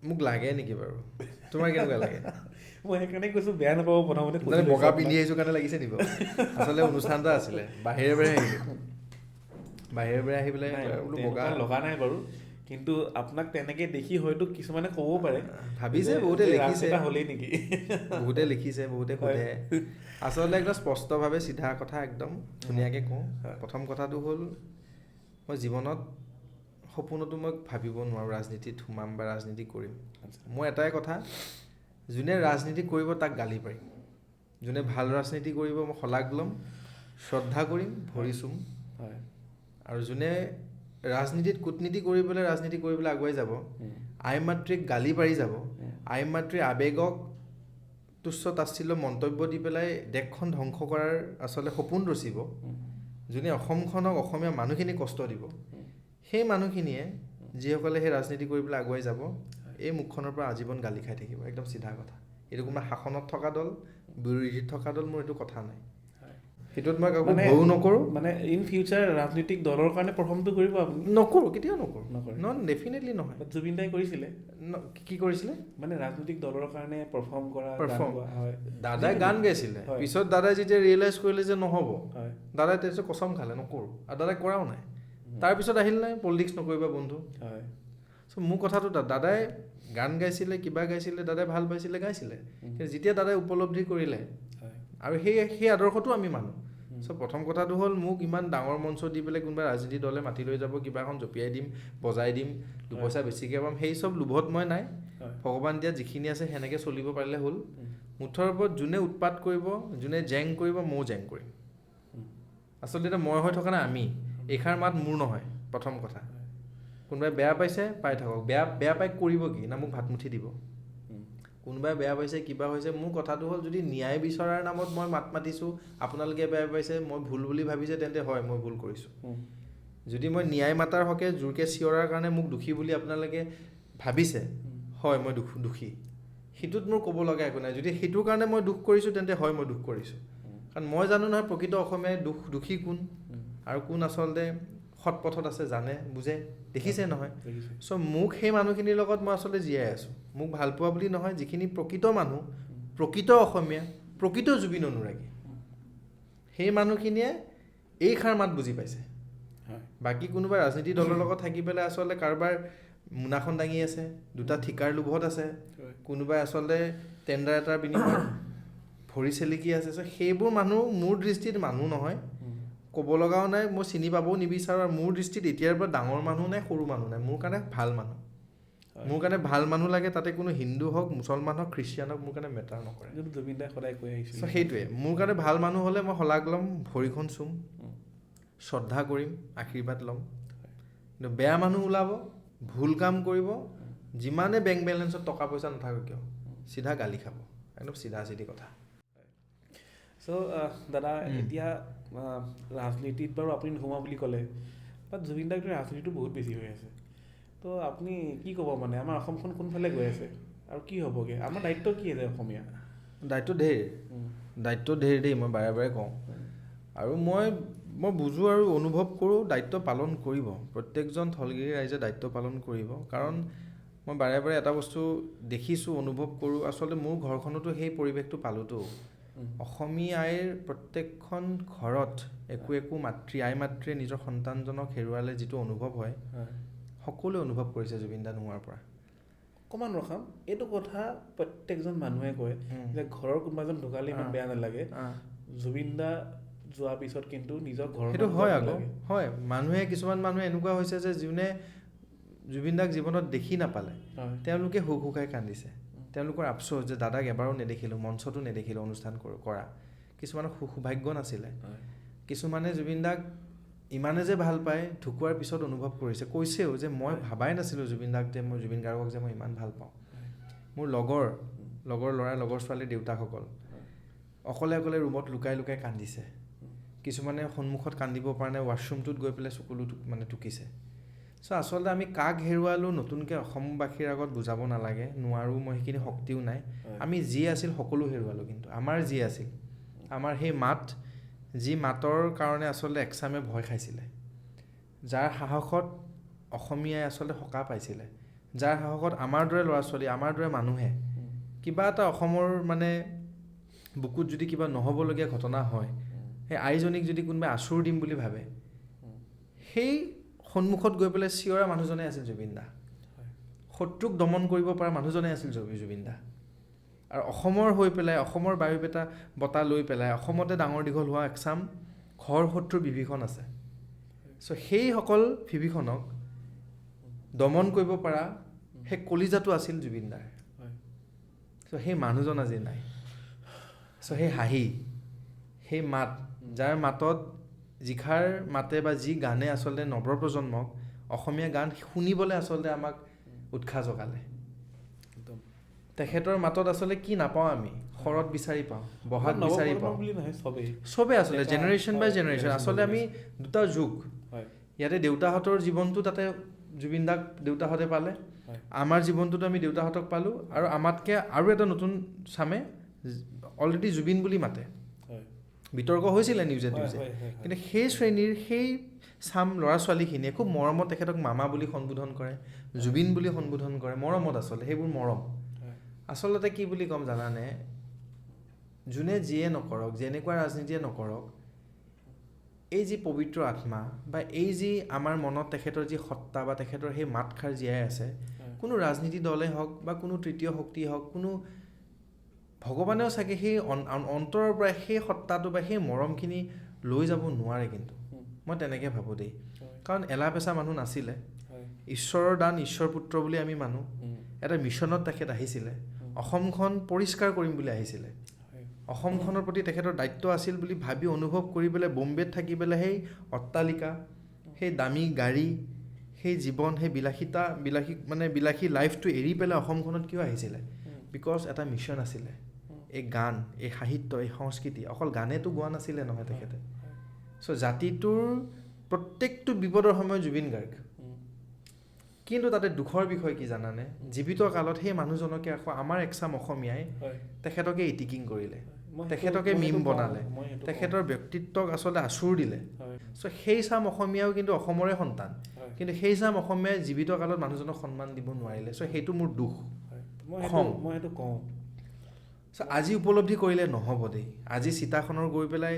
মোক লাগে নেকি বাৰু তোমাৰ কেনেকুৱা লাগে মই সেইকাৰণে কৈছোঁ বেয়া নাপাব প্ৰথমতে বগা পিন্ধি আহিছোঁ কাৰণে লাগিছে নিব আচলতে অনুষ্ঠান এটা আছিলে বাহিৰে বাহিৰে আহি পেলাই বগা লগা নাই বাৰু কিন্তু আপোনাক তেনেকে দেখি হয়তো কিছুমানে ক'ব পাৰে ভাবিছে বহুতে লিখিছে হ'লেই নেকি বহুতে লিখিছে বহুতে সোধে আচলতে একদম স্পষ্টভাৱে চিধা কথা একদম ধুনীয়াকৈ কওঁ প্ৰথম কথাটো হ'ল মই জীৱনত সপোনতো মই ভাবিব নোৱাৰোঁ ৰাজনীতিত সোমাম বা ৰাজনীতি কৰিম মোৰ এটাই কথা যোনে ৰাজনীতি কৰিব তাক গালি পাৰিম যোনে ভাল ৰাজনীতি কৰিব মই শলাগ ল'ম শ্ৰদ্ধা কৰিম ভৰি চুম আৰু যোনে ৰাজনীতিত কূটনীতি ৰাজনীতি কৰিবলৈ আগুৱাই যাব আই মাতৃক গালি পাৰি যাব আই মাতৃৰ আৱেগক তুচ্ছ তাচ্ছিল্য মন্তব্য দি পেলাই দেশখন ধ্বংস কৰাৰ আচলতে সপোন ৰচিব, যোনে অসমখনক অসমীয়া মানুহখিনি কষ্ট দিব, সেই মানুহখিনিয়ে যিসকলে সেই ৰাজনীতি কৰি পেলাই আগুৱাই যাব, এই মুখখনৰ পৰা আজীৱন গালি খাই থাকিব। একদম চিধা কথা। এইটো কোনোবা শাসনত থকা দল, বিৰোধীত থকা দল, মোৰ এইটো কথা নাই। সেইটোত মই কাকো ভয়ো নকৰোঁ। মানে ইন ফিউচাৰ ৰাজনৈতিক দলৰ কাৰণে পাৰফৰ্মটো কৰিব আপুনি? নকৰোঁ, কেতিয়াও নকৰোঁ। ডেফিনেটলি নহয়। জুবিন দাই কৰিছিলে? কি কৰিছিলে? মানে ৰাজনৈতিক দলৰ কাৰণে পাৰফৰ্ম কৰা। দাদাই গান গাইছিলে, পিছত দাদাই যেতিয়া ৰিয়েলাইজ কৰিলে যে নহ'ব, দাদাই তাৰপিছত কচম খালে নকৰোঁ, আৰু দাদাই কৰাও নাই। তাৰপিছত আহিল নাই পলিটিক্স নকৰিবা বন্ধু। চ' মোৰ কথাটো দাদাই গান গাইছিলে, কিবা গাইছিলে, দাদাই ভাল পাইছিলে, গাইছিলে। কিন্তু যেতিয়া দাদাই উপলব্ধি কৰিলে, আৰু সেই আদৰ্শটো আমি মানো। চ' প্ৰথম কথাটো হ'ল, মোক ইমান ডাঙৰ মঞ্চ দি পেলাই কোনোবা ৰাজনীতি দলে মাতি লৈ যাব, কিবা এখন জঁপিয়াই দিম, বজাই দিম, দুপইচা বেছিকৈ পাম, সেই চব লোভত মই নাই। ভগৱান দিয়া যিখিনি আছে সেনেকৈ চলিব পাৰিলে হ'ল। মুঠৰ ওপৰত যোনে উৎপাত কৰিব, যোনে জেং কৰিব, ময়ো জেং কৰিম। আচলতে এতিয়া মই হৈ থকা নাই, আমি। এইষাৰ মাত মোৰ নহয়, প্ৰথম কথা। কোনোবাই বেয়া পাইছে পাই থাকক, বেয়া পাই কৰিব কি না, মোক ভাতমুঠি দিব। কোনোবাই বেয়া পাইছে, কিবা হৈছে, মোৰ কথাটো হ'ল, যদি ন্যায় বিচৰাৰ নামত মই মাত মাতিছোঁ, আপোনালোকে বেয়া পাইছে, মই ভুল বুলি ভাবিছে, তেন্তে হয় মই ভুল কৰিছোঁ। যদি মই ন্যায় মাতাৰ হকে জোৰকৈ চিঞৰাৰ কাৰণে মোক দোষী বুলি আপোনালোকে ভাবিছে, হয় মই দোষী। সেইটোত মোৰ ক'ব লগা একো নাই। যদি সেইটোৰ কাৰণে মই দুখ কৰিছোঁ, তেন্তে হয় মই দুখ কৰিছোঁ। কাৰণ মই জানো নহয় প্ৰকৃত অসমীয়াই দোষী কোন, আৰু কোন আচলতে সৎ পথত আছে, জানে, বুজে, দেখিছে নহয়। চ' মোক সেই মানুহখিনিৰ লগত মই আচলতে জীয়াই আছোঁ। মোক ভাল পোৱা বুলি নহয়, যিখিনি প্ৰকৃত মানুহ, প্ৰকৃত অসমীয়া, প্ৰকৃত জুবিন অনুৰাগী, সেই মানুহখিনিয়ে এইষাৰ মাত বুজি পাইছে। বাকী কোনোবা ৰাজনীতি দলৰ লগত থাকি পেলাই আচলতে কাৰোবাৰ মোনাখন দাঙি আছে, দুটা ঠিকাৰ লোভত আছে, কোনোবাই আচলতে টেণ্ডাৰ এটাৰ বিনিময়ত ভৰি চেলিকি আছে। চ' সেইবোৰ মানুহ মোৰ দৃষ্টিত মানুহ নহয়, ক'ব লগাও নাই, মই চিনি পাবও নিবিচাৰোঁ। আৰু মোৰ দৃষ্টিত এতিয়াৰ পৰা ডাঙৰ মানুহ নাই, সৰু মানুহ নাই, মোৰ কাৰণে ভাল মানুহ। মোৰ কাৰণে ভাল মানুহ লাগে, তাতে কোনো হিন্দু হওক, মুছলমান হওক, খ্ৰীষ্টিয়ান হওক, মোৰ কাৰণে মেটাৰ নকৰে। জুবিন দাই সদায় কৈ আহিছিল। চ' সেইটোৱে মোৰ কাৰণে ভাল মানুহ হ'লে মই শলাগ ল'ম, ভৰিখন চুম, শ্ৰদ্ধা কৰিম, আশীৰ্বাদ ল'ম। কিন্তু বেয়া মানুহ ওলাব, ভুল কাম কৰিব, যিমানে বেংক বেলেঞ্চত টকা পইচা নাথাকক কিয়, চিধা গালি খাব। একদম চিধা চিধি কথা। চ' দাদা, এতিয়া ৰাজনীতিত বাৰু আপুনি নোসোমাওঁ বুলি ক'লে, বাট জুবিন দাৰ ৰাজনীতিটো বহুত বেছি হৈ আছে। তো আপুনি কি ক'ব, মানে আমাৰ অসমখন কোনফালে গৈ আছে আৰু কি হ'বগৈ? আমাৰ দায়িত্ব কি আছে অসমীয়া? দায়িত্ব ঢেৰ দেই, মই বাৰে বাৰে কওঁ। আৰু মই বুজোঁ আৰু অনুভৱ কৰোঁ, দায়িত্ব পালন কৰিব। প্ৰত্যেকজন থলগিৰি ৰাইজে দায়িত্ব পালন কৰিব। কাৰণ মই বাৰে বাৰে এটা বস্তু দেখিছোঁ, অনুভৱ কৰোঁ, আচলতে মোৰ ঘৰখনতো সেই পৰিৱেশটো পালোঁতো। অসমীয়া আইৰ প্ৰত্যেকখন ঘৰত একো আই মাতৃয়ে নিজৰ সন্তানজনক হেৰুৱালে যিটো অনুভৱ হয়, সকলোৱে অনুভৱ কৰিছে জুবিন দা নোহোৱাৰ পৰা। অকণমান ৰখাম, এইটো কথা প্ৰত্যেকজন মানুহে কয় যে ঘৰৰ কোনোবা এজন ঢুকালে ইমান বেয়া নালাগে, জুবিন দা যোৱাৰ পিছত কিন্তু নিজৰ ঘৰ, সেইটো হয় আকৌ, হয়। কিছুমান মানুহে এনেকুৱা হৈছে যে যোনে জুবিন দাক জীৱনত দেখি নাপালে, তেওঁলোকে হুকহুকাই কান্দিছে। তেওঁলোকৰ আফচোচ যে দাদাক এবাৰো নেদেখিলোঁ, মঞ্চতো নেদেখিলোঁ অনুষ্ঠান কৰা। কিছুমানৰ সৌভাগ্য নাছিলে। কিছুমানে জুবিন দাক ইমানে যে ভাল পায়, ঢুকোৱাৰ পিছত অনুভৱ কৰিছে, কৈছেও যে মই ভাবাই নাছিলোঁ জুবিন গাৰ্গক যে মই ইমান ভাল পাওঁ। মোৰ লগৰ ল'ৰা, লগৰ ছোৱালীৰ দেউতাকসকল অকলে ৰুমত লুকাই কান্দিছে। কিছুমানে সন্মুখত কান্দিব পৰা নাই, ৱাশ্বৰুমটোত গৈ পেলাই চকুলো মানে টুকিছে। চ' আচলতে আমি কাক হেৰুৱালোঁ নতুনকৈ অসমবাসীৰ আগত বুজাব নালাগে, নোৱাৰোঁ, মই সেইখিনি শক্তিও নাই। আমি যি আছিল সকলো হেৰুৱালোঁ, কিন্তু আমাৰ যি আছিল, আমাৰ সেই মাত, যি মাতৰ কাৰণে আচলতে একচামে ভয় খাইছিলে, যাৰ সাহসত অসমীয়াই আচলতে সকাহ পাইছিলে, যাৰ সাহসত আমাৰ দৰে ল'ৰা ছোৱালী, আমাৰ দৰে মানুহে কিবা এটা অসমৰ মানে বুকুত যদি কিবা নহ'বলগীয়া ঘটনা হয়, সেই আইজনীক যদি কোনোবাই আঁচুৰ দিম বুলি ভাবে, সেই সন্মুখত গৈ পেলাই চিঞৰা মানুহজনে আছিল জুবিন দা। শত্ৰুক দমন কৰিব পৰা মানুহজনে আছিল জুবিন দা। আৰু অসমৰ হৈ পেলাই, অসমৰ বায়ু বতাহ লৈ পেলাই, অসমতে ডাঙৰ দীঘল হোৱা একচাম ঘৰ শত্ৰুৰ বিভীষণ আছে। চ' সেইসকল বিভীষণক দমন কৰিব পৰা সেই কলিজাটো আছিল জুবিন দাৰ। চ' সেই মানুহজন আজি নাই। চ' সেই হাঁহি, সেই মাত, যাৰ মাতত, যিষাৰ মাতে বা যি গানে আচলতে নৱপ্ৰজন্মক অসমীয়া গান শুনিবলৈ আচলতে আমাক উৎসাহ জগালে, তেখেতৰ মাতত আচলতে কি নাপাওঁ আমি, শৰৎ বিচাৰি পাওঁ, বহাগ বিচাৰি নৱপ্ৰজন্ম পাওঁ, বুলি নহয় চবেই চবেই আচলতে এটা- জেনেৰেশ্যন বাই হয়, জেনেৰেশ্যন। generation আচলতে by আমি দুটা যুগ, হয় ইয়াতে দেউতাহঁতৰ জীৱনটো তাতে জুবিন দাক দেউতাহঁতে পালে, হয় আমাৰ জীৱনটোতো আমি দেউতাহঁতক পালোঁ, আৰু আমাতকৈ আৰু এটা নতুন চামে অলৰেডি জুবিন বুলি মাতে। হয় বিতৰ্ক হৈছিলে নিউজে হয় নিউজে, হয় হয় কিন্তু সেই শ্ৰেণীৰ সেই চাম ল'ৰা ছোৱালীখিনিয়ে খুব মৰমত তেখেতক মামা বুলি সম্বোধন কৰে, জুবিন বুলি সম্বোধন কৰে, মৰমত আচলতে সেইবোৰ মৰম। হয় আচলতে কি বুলি ক'ম জানানে, যোনে যিয়ে নকৰক, যেনেকুৱা ৰাজনীতিয়ে নকৰক, এই যি পবিত্ৰ আত্মা বা এই যি আমাৰ মনত তেখেতৰ যি সত্তা বা তেখেতৰ সেই মাতষাৰ জীয়াই আছে, কোনো ৰাজনীতি দলেই হওক বা কোনো তৃতীয় শক্তিয়ে হওক, কোনো ভগৱানেও চাগে সেই অন্তৰৰ পৰা সেই সত্তাটো বা সেই মৰমখিনি লৈ যাব নোৱাৰে। কিন্তু মই তেনেকৈ ভাবোঁ দেই, কাৰণ এলা পেচা মানুহ নাছিলে, ঈশ্বৰৰ দান ঈশ্বৰ পুত্ৰ বুলি আমি মানো। এটা মিছনত তেখেত আহিছিলে, অসমখন পৰিষ্কাৰ কৰিম বুলি আহিছিলে, অসমখনৰ প্ৰতি তেখেতৰ দায়িত্ব আছিল বুলি ভাবি অনুভৱ কৰি পেলাই বম্বেত থাকি পেলাই সেই অট্টালিকা, সেই দামী গাড়ী, সেই জীৱন, সেই বিলাসী লাইফটো এৰি পেলাই অসমখনত কিয় আহিছিলে? বিকজ এটা মিছন আছিলে। এই গান, এই সাহিত্য, এই সংস্কৃতি, অকল গানেতো গোৱা নাছিলে নহয় তেখেতে। চ' জাতিটোৰ প্ৰত্যেকটো বিপদৰ সময়ত জুবিন গাৰ্গ। কিন্তু তাতে দুখৰ বিষয় কি জানানে, জীৱিত কালত সেই মানুহজনকে আকৌ আমাৰ একচাম অসমীয়াই তেখেতকে ইটিকিং কৰিলে, তেখেতকে মিম বনালে, তেখেতৰ ব্যক্তিত্বক আচলতে আঁচুৰ দিলে। চ' সেই চাম অসমীয়াও কিন্তু অসমৰে সন্তান, কিন্তু সেই চাম অসমীয়াই জীৱিত কালত মানুহজনক সন্মান দিব নোৱাৰিলে। চ' সেইটো মোৰ দুখ, খং। মই সেইটো কওঁ। চ' আজি উপলব্ধি কৰিলে নহ'ব দেই। আজি চিতাখনৰ গৈ পেলাই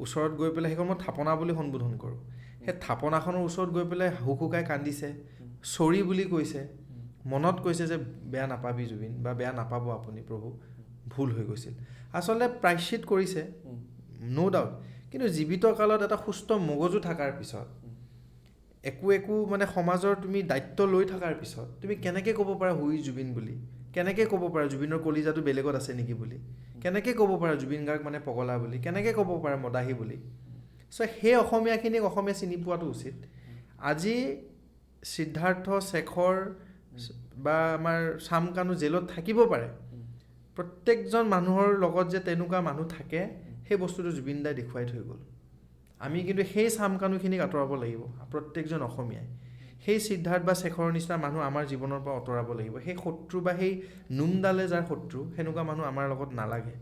ওচৰত গৈ পেলাই সেইখন মই থাপনা বুলি সম্বোধন কৰোঁ, সেই থাপনাখনৰ ওচৰত গৈ পেলাই হুকুকাই কান্দিছে, চৰি বুলি কৈছে, মনত কৈছে যে বেয়া নাপাবি জুবিন, বা বেয়া নাপাব আপুনি প্ৰভু, ভুল হৈ গৈছিল। আচলতে প্ৰায়শ্চিত কৰিছে, ন' ডাউট। কিন্তু জীৱিত কালত এটা সুস্থ মগজু থকাৰ পিছত, একো সমাজৰ তুমি দায়িত্ব লৈ থকাৰ পিছত, তুমি কেনেকৈ ক'ব পাৰা হুই জুবিন বুলি? কেনেকৈ ক'ব পাৰা জুবিনৰ কলিজাটো বেলেগত আছে নেকি বুলি? কেনেকৈ ক'ব পাৰা জুবিন গাৰ্গ মানে পগলা বুলি? কেনেকৈ ক'ব পাৰা মদাহী বুলি? চ' সেই অসমীয়াখিনিক অসমীয়া চিনি পোৱাটো উচিত। আজি সিদ্ধাৰ্থ, শেখৰ বা আমাৰ চাম কানু জেলত থাকিব পাৰে, প্ৰত্যেকজন মানুহৰ লগত যে তেনেকুৱা মানুহ থাকে, সেই বস্তুটো জুবিন দাই দেখুৱাই থৈ গ'ল। আমি কিন্তু সেই চাম কানুখিনিক আঁতৰাব লাগিব, প্ৰত্যেকজন অসমীয়াই। সেই সিদ্ধাৰ্থ বা শেখৰৰ নিচিনা মানুহ আমাৰ জীৱনৰ পৰা আঁতৰাব লাগিব। সেই শত্ৰু বা সেই নোমডালে যাৰ শত্ৰু, সেনেকুৱা মানুহ আমাৰ লগত নালাগে।